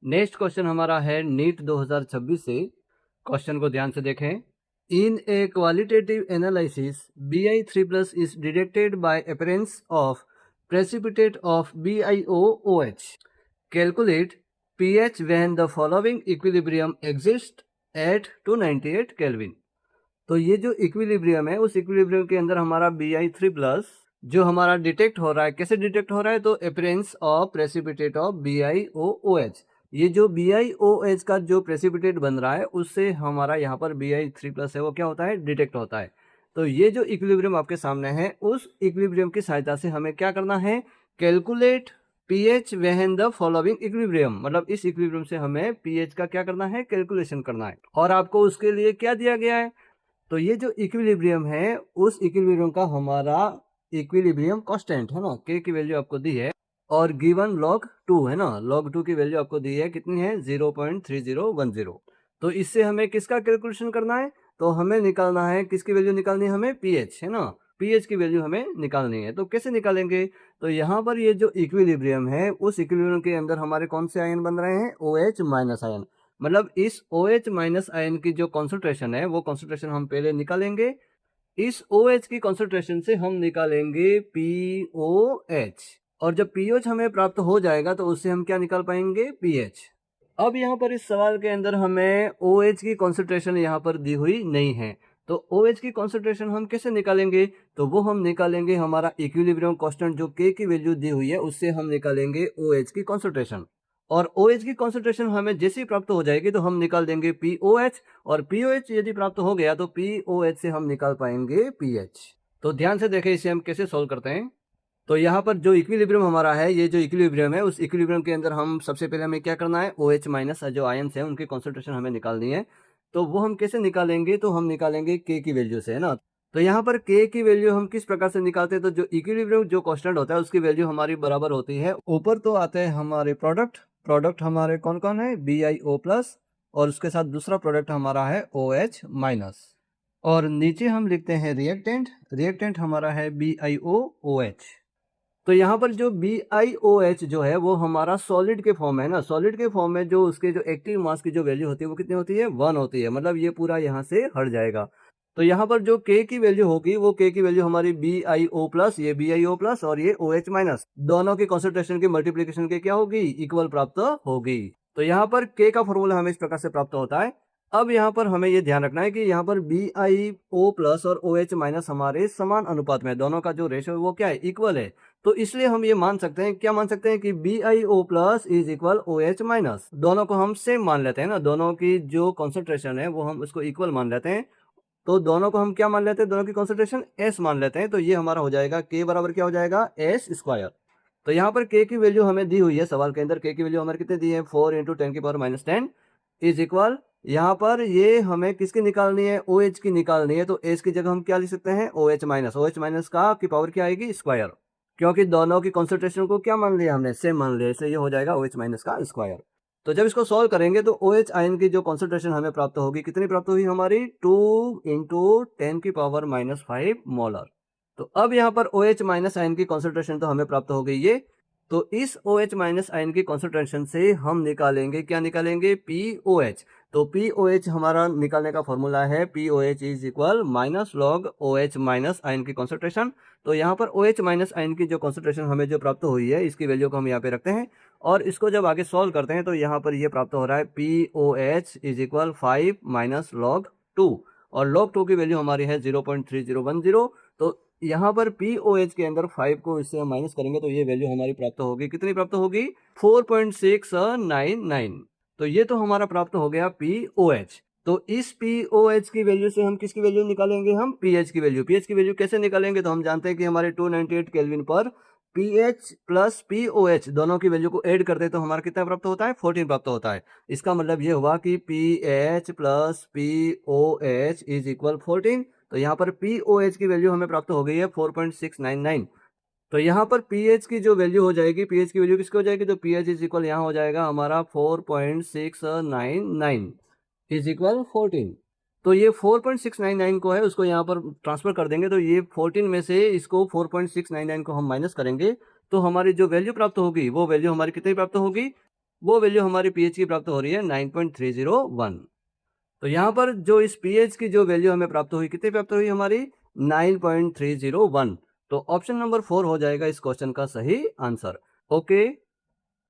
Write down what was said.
Next question हमारा है NEET 2026 से। क्वेश्चन को ध्यान से देखें। In a qualitative analysis Bi3+ is detected by appearance of precipitate of BiOOH. Calculate pH when the following equilibrium exists at 298 Kelvin. तो ये जो इक्विलिब्रियम है उस इक्विलिब्रियम के अंदर हमारा Bi3+ जो हमारा डिटेक्ट हो रहा है, कैसे डिटेक्ट हो रहा है? तो appearance of precipitate of BiOOH। ये जो BiOH का जो प्रेसिपिटेट बन रहा है उससे हमारा यहाँ पर Bi3+ है वो क्या होता है? डिटेक्ट होता है। तो ये जो इक्विलिब्रियम आपके सामने है उस इक्विलिब्रियम की सहायता से हमें क्या करना है? Calculate pH when the following equilibrium, मतलब इस इक्विलिब्रियम से हमें pH का क्या करना है? कैलकुलेशन करना है। और आपको उसके लिए क्या दिया गया है? तो ये जो इक्विलिब्रियम है उस इक्विलिब्रियम का हमारा इक्विलिब्रियम कांस्टेंट है ना, k की वैल्यू आपको दी है और गिवन log 2 है ना, log 2 की वैल्यू आपको दी है, कितनी है? 0.3010। तो इससे हमें किसका कैलकुलेशन करना है? तो हमें निकालना है, किसकी वैल्यू निकालनी है? हमें pH है ना, pH की वैल्यू हमें निकालनी है। तो कैसे निकालेंगे? तो यहाँ पर ये जो इक्विलिब्रियम है उस इक्विलिब्रियम के अंदर हमारे कौन से आयन बन रहे हैं? OH- ion. मतलब इस OH- आयन की जो कॉन्सेंट्रेशन है वो कॉन्सेंट्रेशन हम पहले निकालेंगे। इस OH की कॉन्सेंट्रेशन से हम निकालेंगे POH, और जब POH हमें प्राप्त हो जाएगा तो उससे हम क्या निकाल पाएंगे? pH। अब यहाँ पर इस सवाल के अंदर हमें OH की कॉन्सेंट्रेशन यहाँ पर दी हुई नहीं है, तो OH की कॉन्सेंट्रेशन हम कैसे निकालेंगे? तो वो हम निकालेंगे हमारा इक्विलिब्रियम कांस्टेंट जो K की वैल्यू दी हुई है उससे हम निकालेंगे OH की कॉन्सेंट्रेशन। और OH की कॉन्सेंट्रेशन हमें जैसे ही प्राप्त हो जाएगी तो हम निकाल देंगे POH, और POH यदि प्राप्त हो गया तो POH से हम निकाल पाएंगे pH। तो ध्यान से देखें इसे हम कैसे सोल्व करते हैं। तो यहाँ पर जो इक्विलिब्रियम हमारा है, ये जो इक्विलिब्रियम है उस इक्विलिब्रियम के अंदर हम सबसे पहले हमें क्या करना है? OH- जो आयन्स हैं उनकी कॉन्सेंट्रेशन हमें निकालनी है। तो वो हम कैसे निकालेंगे? तो हम निकालेंगे K की वैल्यू से, है ना। तो यहाँ पर K की वैल्यू हम किस प्रकार से निकालते हैं? तो जो इक्विलिब्रियम जो कांस्टेंट होता है उसकी वैल्यू हमारी बराबर होती है, ऊपर तो आते हैं हमारे प्रोडक्ट हमारे कौन कौन है? BiO+, और उसके साथ दूसरा प्रोडक्ट हमारा है OH-, और नीचे हम लिखते हैं रिएक्टेंट हमारा है BiOOH। तो यहाँ पर जो BiOH जो है वो हमारा सॉलिड के फॉर्म है ना, सॉलिड के फॉर्म में जो उसके जो एक्टिव मास की जो वैल्यू होती है वो कितनी होती है? 1 होती है। मतलब ये पूरा यहाँ से हट जाएगा। तो यहाँ पर जो K की वैल्यू होगी वो K की वैल्यू हमारी BiO+, ये BiO+ और ये OH-, दोनों की कॉन्सेंट्रेशन की मल्टीप्लीकेशन के क्या होगी? इक्वल प्राप्त होगी। तो यहाँ पर K का फॉर्मूला हमें इस प्रकार से प्राप्त होता है। अब यहाँ पर हमें ये ध्यान रखना है कि यहाँ पर BiO+ और OH- हमारे समान अनुपात में, दोनों का जो रेशियो है वो क्या है? इक्वल है। तो इसलिए हम ये मान सकते हैं, क्या मान सकते हैं? कि BiO+ इज इक्वल OH-। दोनों को हम सेम मान लेते हैं ना, दोनों की जो कॉन्सेंट्रेशन है वो हम उसको इक्वल मान लेते हैं। तो दोनों को हम क्या मान लेते हैं? दोनों की कॉन्सेंट्रेशन S मान लेते हैं। तो ये हमारा हो जाएगा K बराबर क्या हो जाएगा? S²। तो यहाँ पर K की वैल्यू हमें दी हुई है सवाल के अंदर। K की वैल्यू हमारे कितने दी है? 4 × 10⁻⁻10 इज इक्वल, यहाँ पर ये हमें किसकी निकालनी है? OH की निकालनी है। तो S की जगह हम क्या लिख सकते हैं? OH- का की पावर क्या आएगी? स्क्वायर, क्योंकि दोनों की कॉन्सेंट्रेशन को क्या मान लिया हमने? सेम मान लिया, इसलिए ये हो जाएगा OH- का स्क्वायर। तो जब इसको सॉल्व करेंगे तो OH आयन की जो कॉन्सेंट्रेशन हमें प्राप्त होगी, कितनी प्राप्त हुई हमारी? 2 × 10⁻⁵ मोलर। तो अब यहाँ पर OH- आयन की कॉन्सेंट्रेशन तो हमें प्राप्त हो गई ये। तो इस OH- आयन की कॉन्सेंट्रेशन से हम निकालेंगे, क्या निकालेंगे? POH। तो POH हमारा निकालने का फॉर्मूला है POH is equal -log OH- ion की कॉन्सेंट्रेशन। तो यहाँ पर OH- आयन की जो कॉन्सेंट्रेशन हमें जो प्राप्त हुई है इसकी वैल्यू को हम यहाँ पे रखते हैं, और इसको जब आगे सॉल्व करते हैं तो यहाँ पर ये प्राप्त हो रहा है POH इज इक्वल 5 - log 2, और log 2 की वैल्यू हमारी है 0.3010। तो यहाँ पर POH के अंदर 5 को इससे हम माइनस करेंगे तो ये वैल्यू हमारी प्राप्त होगी, कितनी प्राप्त होगी? 4.699। तो ये तो हमारा प्राप्त हो गया POH। तो इस POH की वैल्यू से हम किसकी वैल्यू निकालेंगे? हम pH की वैल्यू। pH की वैल्यू कैसे निकालेंगे? तो हम जानते हैं कि हमारे 298 केल्विन पर pH प्लस POH दोनों की वैल्यू को ऐड करते हैं तो हमारा कितना प्राप्त होता है? 14 प्राप्त होता है। इसका मतलब ये हुआ कि pH plus POH is equal 14। तो यहाँ पर POH की वैल्यू हमें प्राप्त हो गई है 4.699। तो यहाँ पर pH की जो वैल्यू हो जाएगी, pH की वैल्यू किसकी हो जाएगी? तो pH इज इक्वल यहाँ हो जाएगा हमारा 4.699 इज इक्वल 14। तो ये 4.699 को है उसको यहाँ पर ट्रांसफर कर देंगे, तो ये 14 में से इसको 4.699 को हम माइनस करेंगे तो हमारी जो वैल्यू प्राप्त होगी वो वैल्यू हमारी कितनी प्राप्त होगी? वो वैल्यू हमारी पीएच की प्राप्त हो रही है 9.301। तो यहाँ पर जो इस पीएच की जो वैल्यू हमें प्राप्त हुई, कितनी प्राप्त हुई हमारी 9.301। तो ऑप्शन नंबर 4 हो जाएगा इस क्वेश्चन का सही आंसर। ओके।